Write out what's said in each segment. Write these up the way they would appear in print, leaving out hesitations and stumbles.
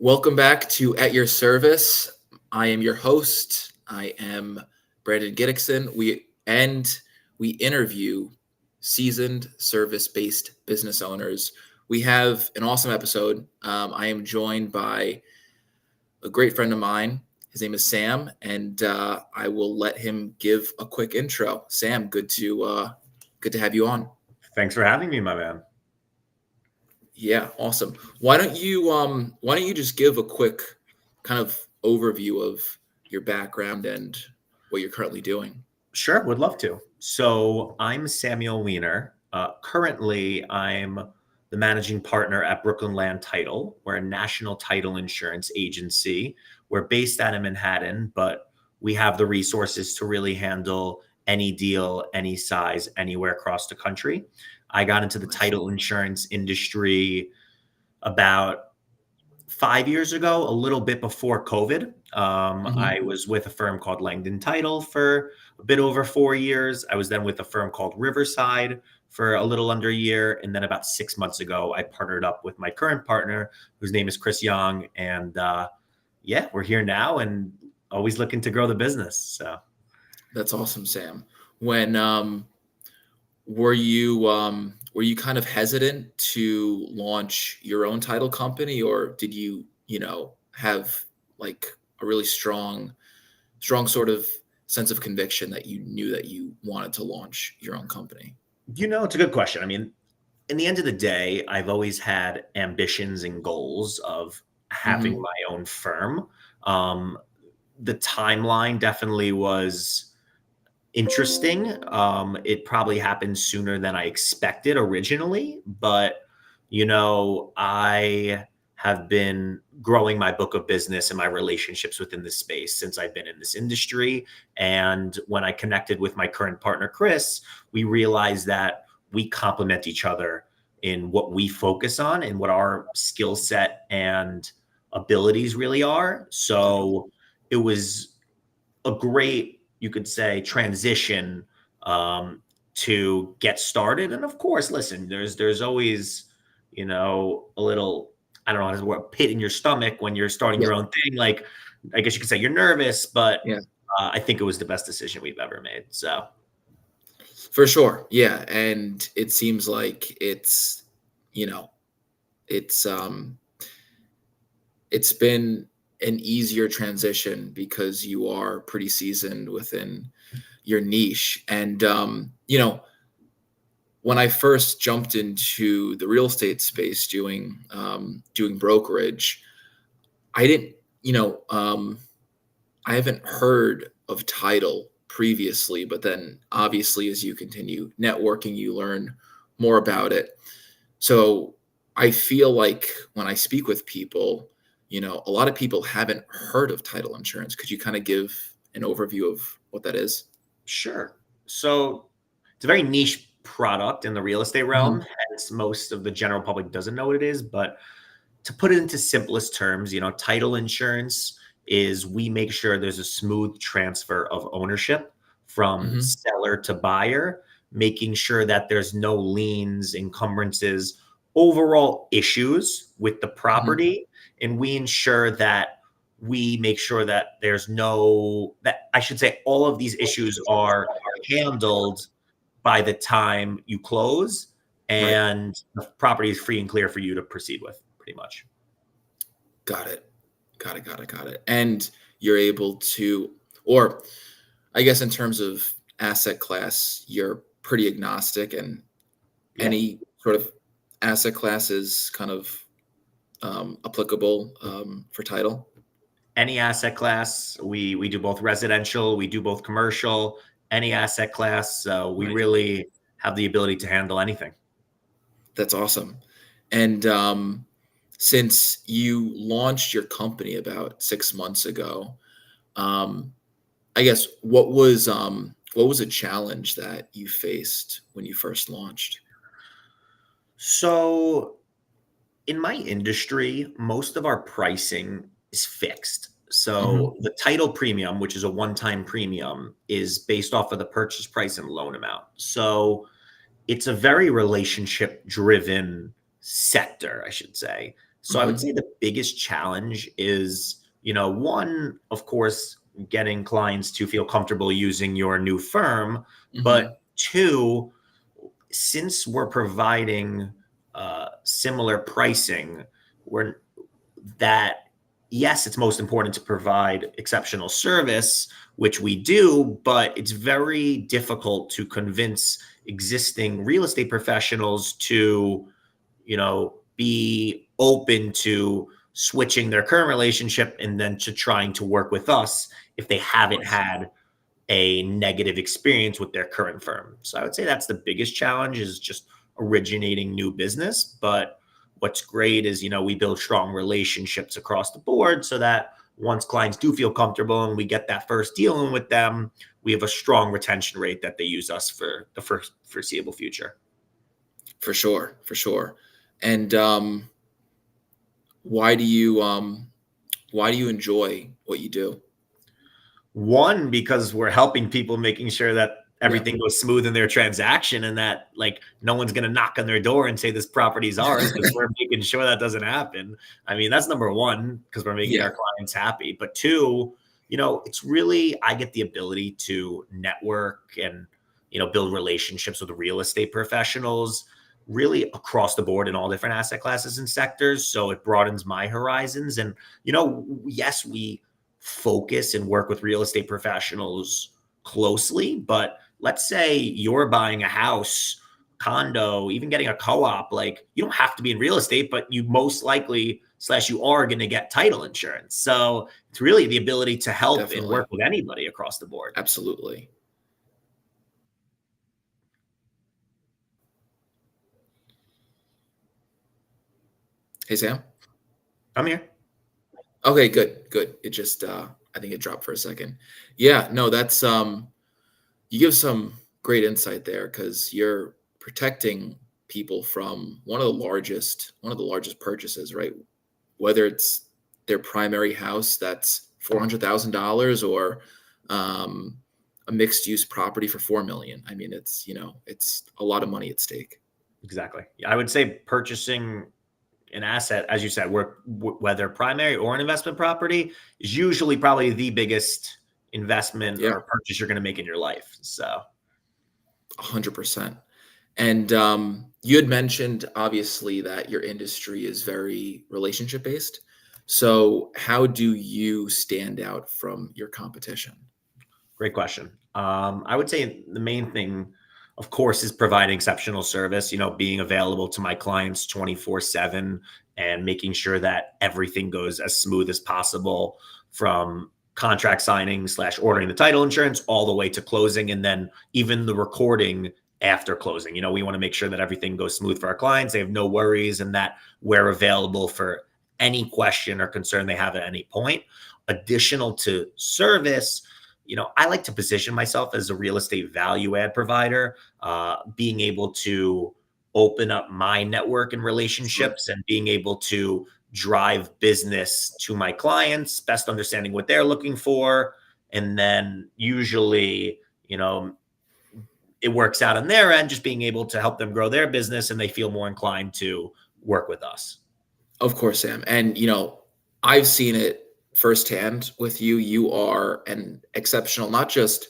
Welcome back to At Your Service. I am your host. I am Brandon Gidicsin. We interview seasoned service-based business owners. We have an awesome episode. I am joined by a great friend of mine. His name is Sam, and I will let him give a quick intro. Sam, good to have you on. Thanks for having me, my man. Yeah, awesome. Why don't you just give a quick kind of overview of your background and what you're currently doing? Sure, would love to. So I'm Samuel Weiner. Currently, I'm the managing partner at Brooklyn Land Title. We're a national title insurance agency. We're based out of Manhattan, but we have the resources to really handle any deal, any size, anywhere across the country. I got into the title insurance industry about 5 years ago, a little bit before COVID. I was with a firm called Langdon Title for a bit over 4 years. I was then with a firm called Riverside for a little under a year. And then about 6 months ago, I partnered up with my current partner, whose name is Chris Young. And yeah, we're here now and always looking to grow the business. So that's awesome, Sam. When were you kind of hesitant to launch your own title company, or did you have like a really strong sort of sense of conviction that you knew that you wanted to launch your own company? It's a good question. I mean, in the end of the day, I've always had ambitions and goals of having my own firm. The timeline definitely was interesting. It probably happened sooner than I expected originally, but I have been growing my book of business and my relationships within this space since I've been in this industry. And when I connected with my current partner, Chris, we realized that we complement each other in what we focus on and what our skill set and abilities really are. So it was a great, you could say, transition to get started. And of course, listen, there's always, a little, I don't know how to word, pit in your stomach when you're starting your own thing. Like, I guess you could say you're nervous, but I think it was the best decision we've ever made. So for sure. Yeah. And it seems like it's been an easier transition because you are pretty seasoned within your niche. And, when I first jumped into the real estate space doing brokerage, I didn't, I haven't heard of title previously, but then obviously as you continue networking, you learn more about it. So I feel like when I speak with people, a lot of people haven't heard of title insurance. Could you kind of give an overview of what that is? Sure. So it's a very niche product in the real estate realm. Hence, most of the general public doesn't know what it is. But to put it into simplest terms, title insurance is we make sure there's a smooth transfer of ownership from seller to buyer, making sure that there's no liens, encumbrances, overall issues with the property. And we ensure that we make sure that all of these issues are handled by the time you close and the property is free and clear for you to proceed with, pretty much. Got it. And you're able to, or I guess in terms of asset class, you're pretty agnostic, and any sort of asset class is kind of applicable for title? Any asset class. We do both residential, we do both commercial, any asset class. So we really have the ability to handle anything. That's awesome. And since you launched your company about 6 months ago, I guess what was a challenge that you faced when you first launched? So in my industry, most of our pricing is fixed. So the title premium, which is a one-time premium, is based off of the purchase price and loan amount. So it's a very relationship-driven sector, I should say. So I would say the biggest challenge is, one, of course, getting clients to feel comfortable using your new firm, but two, since we're providing similar pricing, we're that yes, it's most important to provide exceptional service, which we do, but it's very difficult to convince existing real estate professionals to, be open to switching their current relationship and then to trying to work with us if they haven't had a negative experience with their current firm. So I would say that's the biggest challenge, is just originating new business. But what's great is, we build strong relationships across the board so that once clients do feel comfortable and we get that first deal in with them, we have a strong retention rate that they use us for the foreseeable future. For sure. And why do you enjoy what you do? One, because we're helping people, making sure that everything goes smooth in their transaction, and that no one's going to knock on their door and say this property's ours, because we're making sure that doesn't happen. I mean, that's number one, because we're making our clients happy. But two, it's really, I get the ability to network and, build relationships with real estate professionals really across the board in all different asset classes and sectors. So it broadens my horizons. And, yes, we focus and work with real estate professionals closely, but let's say you're buying a house, condo, even getting a co-op, you don't have to be in real estate, but you most likely / you are going to get title insurance. So it's really the ability to help and work with anybody across the board. Absolutely. Hey, Sam. I'm here. Okay, good. It just, I think it dropped for a second. Yeah, no, that's, you give some great insight there, because you're protecting people from one of the largest purchases, right? Whether it's their primary house that's $400,000 or a mixed use property for $4 million. I mean, it's a lot of money at stake. Exactly. I would say purchasing an asset, as you said, whether primary or an investment property, is usually probably the biggest investment or purchase you're going to make in your life. So 100%. And you had mentioned, obviously, that your industry is very relationship based. So how do you stand out from your competition? Great question. I would say the main thing, of course, is providing exceptional service, being available to my clients 24/7 and making sure that everything goes as smooth as possible, from contract signing / ordering the title insurance all the way to closing, and then even the recording after closing. We want to make sure that everything goes smooth for our clients. They have no worries, and that we're available for any question or concern they have at any point. Additional to service, I like to position myself as a real estate value add provider, being able to open up my network and relationships and being able to drive business to my clients, best understanding what they're looking for. And then usually, it works out on their end, just being able to help them grow their business, and they feel more inclined to work with us. Of course, Sam. And, I've seen it firsthand with you. You are an exceptional, not just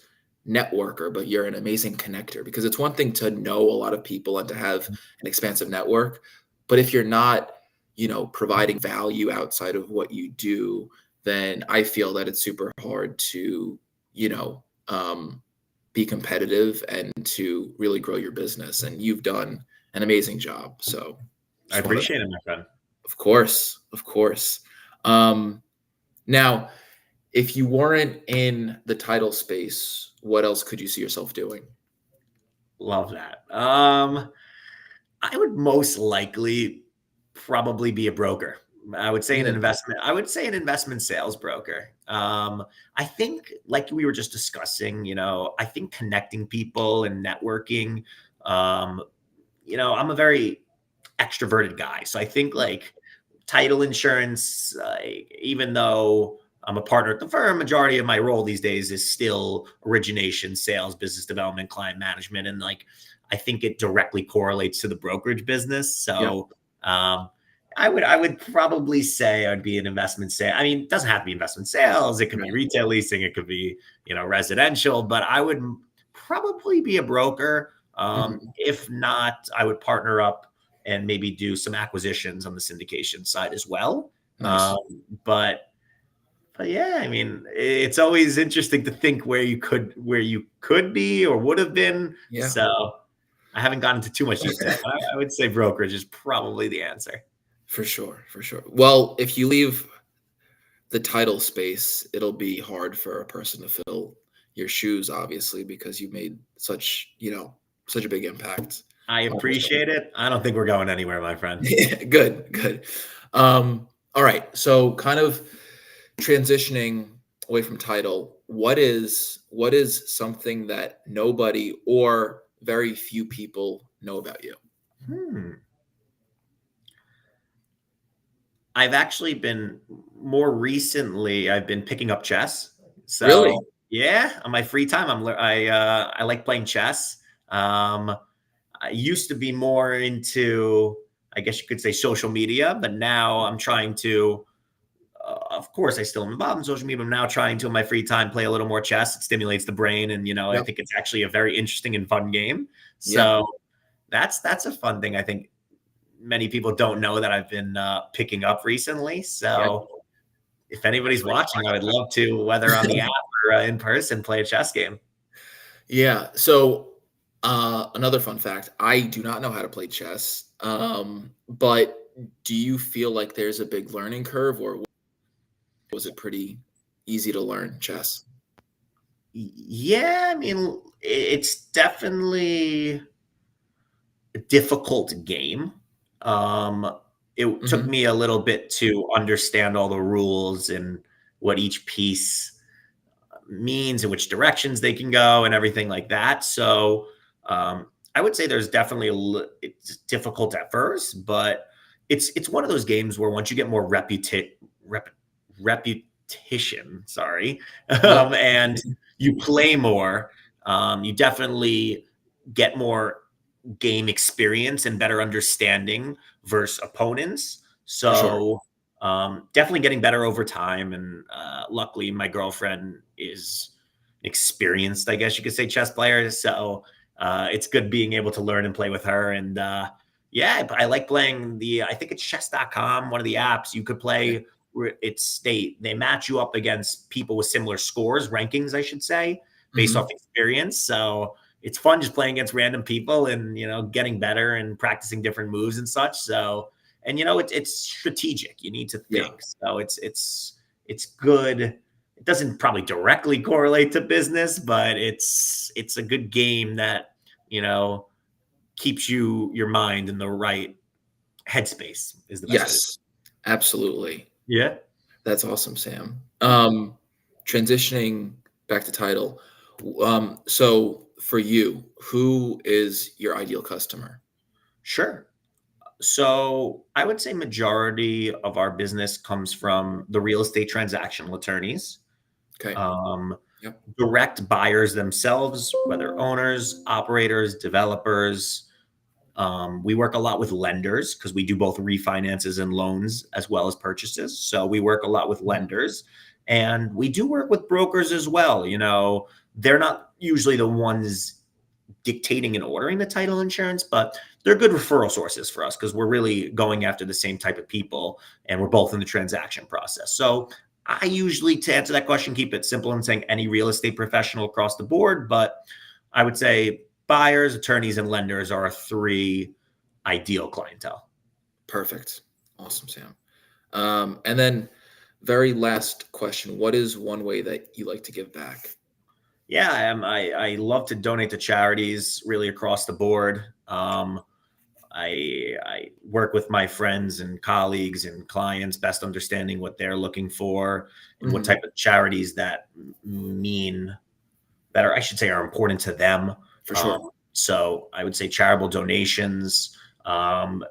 networker, but you're an amazing connector, because it's one thing to know a lot of people and to have an expansive network. But if you're not, providing value outside of what you do, then I feel that it's super hard to, be competitive and to really grow your business. And you've done an amazing job. So I appreciate it, my friend. Of course. Now, if you weren't in the title space, what else could you see yourself doing? Love that. I would most likely probably be a broker. I would say an investment sales broker. I think, like we were just discussing, I think connecting people and networking, I'm a very extroverted guy. So I think title insurance, even though I'm a partner at the firm, majority of my role these days is still origination, sales, business development, client management. And I think it directly correlates to the brokerage business. So, I would probably say I'd be an investment sale. I mean, it doesn't have to be investment sales. It could be Right. retail leasing. It could be, residential, but I would probably be a broker. Mhm. If not, I would partner up and maybe do some acquisitions on the syndication side as well. Um, Nice. but but yeah, I mean, it's always interesting to think where you could be or would have been. Yeah, So I haven't gotten into too much detail, but I would say brokerage is probably the answer. for sure, for sure. Well, if you leave the title space, it'll be hard for a person to fill your shoes, obviously, because you made such a big impact. I appreciate it. I don't think we're going anywhere, my friend. Good, good. All right. So kind of transitioning away from title, what is something that nobody or very few people know about you? Hmm. I've actually been more recently, I've been picking up chess. Really? So yeah, on my free time, I like playing chess. Um, I used to be more into, I guess you could say, social media, but now I'm trying to. Of course, I still am involved in social media, but I'm now trying to, in my free time, play a little more chess. It stimulates the brain, and I Yep. think it's actually a very interesting and fun game. Yeah. So that's a fun thing. I think many people don't know that I've been picking up recently. Yeah. So if anybody's watching, I would love to, whether on the app or in person, play a chess game. Yeah. So another fun fact, I do not know how to play chess. But do you feel like there's a big learning curve, or was it pretty easy to learn chess? Yeah, I mean, it's definitely a difficult game. Um, it took Hmm. me a little bit to understand all the rules and what each piece means and which directions they can go and everything like that. So I would say there's definitely it's difficult at first, but it's one of those games where once you get more repetition, sorry, Yep. and you play more, you definitely get more game experience and better understanding versus opponents. For sure. So definitely getting better over time. And luckily, my girlfriend is experienced, I guess you could say, chess player. So it's good being able to learn and play with her. And yeah, I like playing I think it's chess.com, one of the apps you could Okay. play. Where they match you up against people with similar scores, rankings, I should say, based off Hmm. experience. So it's fun just playing against random people and getting better and practicing different moves and such. So and it's strategic. You need to Yeah. think. So it's good. It doesn't probably directly correlate to business, but it's a good game that you know keeps your mind in the right headspace is the best way to. Yes. Absolutely. Yeah, That's awesome, Sam. Transitioning back to title. So for you, who is your ideal customer? sure. So I would say majority of our business comes from the real estate transactional attorneys, Okay. um, Yep. direct buyers themselves, whether owners, operators, developers. We work a lot with lenders because we do both refinances and loans as well as purchases. So we work a lot with Mhm. lenders, and we do work with brokers as well. They're not usually the ones dictating and ordering the title insurance, but they're good referral sources for us because we're really going after the same type of people and we're both in the transaction process. So I usually, to answer that question, keep it simple and saying any real estate professional across the board. But I would say buyers, attorneys, and lenders are our three ideal clientele. Perfect. Awesome, Sam. And then very last question. What is one way that you like to give back? Yeah, I love to donate to charities really across the board. I work with my friends and colleagues and clients, best understanding what they're looking for and what Mhm. type of charities that mean that are, I should say, are important to them. For sure. So I would say charitable donations, and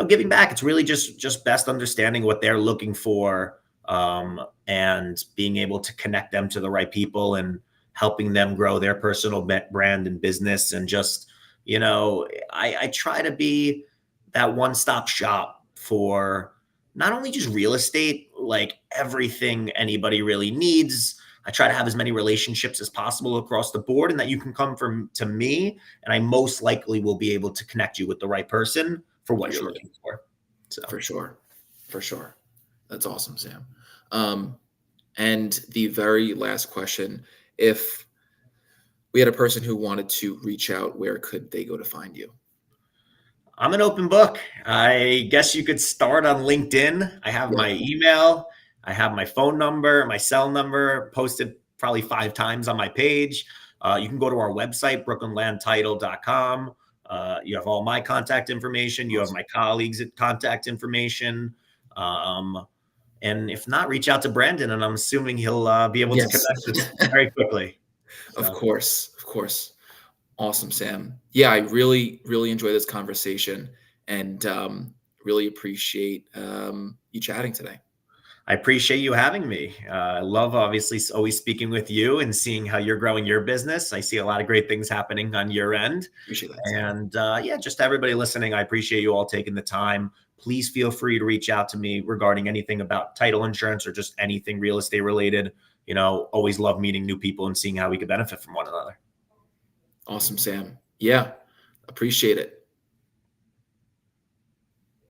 giving back. It's really just best understanding what they're looking for, and being able to connect them to the right people and helping them grow their personal brand and business. And just I try to be that one-stop shop for not only just real estate, like everything anybody really needs. I try to have as many relationships as possible across the board, and that you can come to me, and I most likely will be able to connect you with the right person for what you're looking for. So for sure. That's awesome, Sam. And the very last question, if we had a person who wanted to reach out, where could they go to find you? I'm an open book. I guess you could start on LinkedIn. I have my email. I have my phone number, my cell number posted probably 5 times on my page. You can go to our website, brooklynlandtitle.com. You have all my contact information. You have my colleagues' contact information. And if not, reach out to Brandon, and I'm assuming he'll be able to connect us very quickly. So. Of course. Awesome, Sam. Yeah, I really, really enjoy this conversation, and really appreciate you chatting today. I appreciate you having me. I love, obviously, always speaking with you and seeing how you're growing your business. I see a lot of great things happening on your end. Appreciate that. And yeah, just everybody listening, I appreciate you all taking the time. Please feel free to reach out to me regarding anything about title insurance or just anything real estate related. You know, always love meeting new people and seeing how we could benefit from one another. Awesome, Sam. Yeah, appreciate it.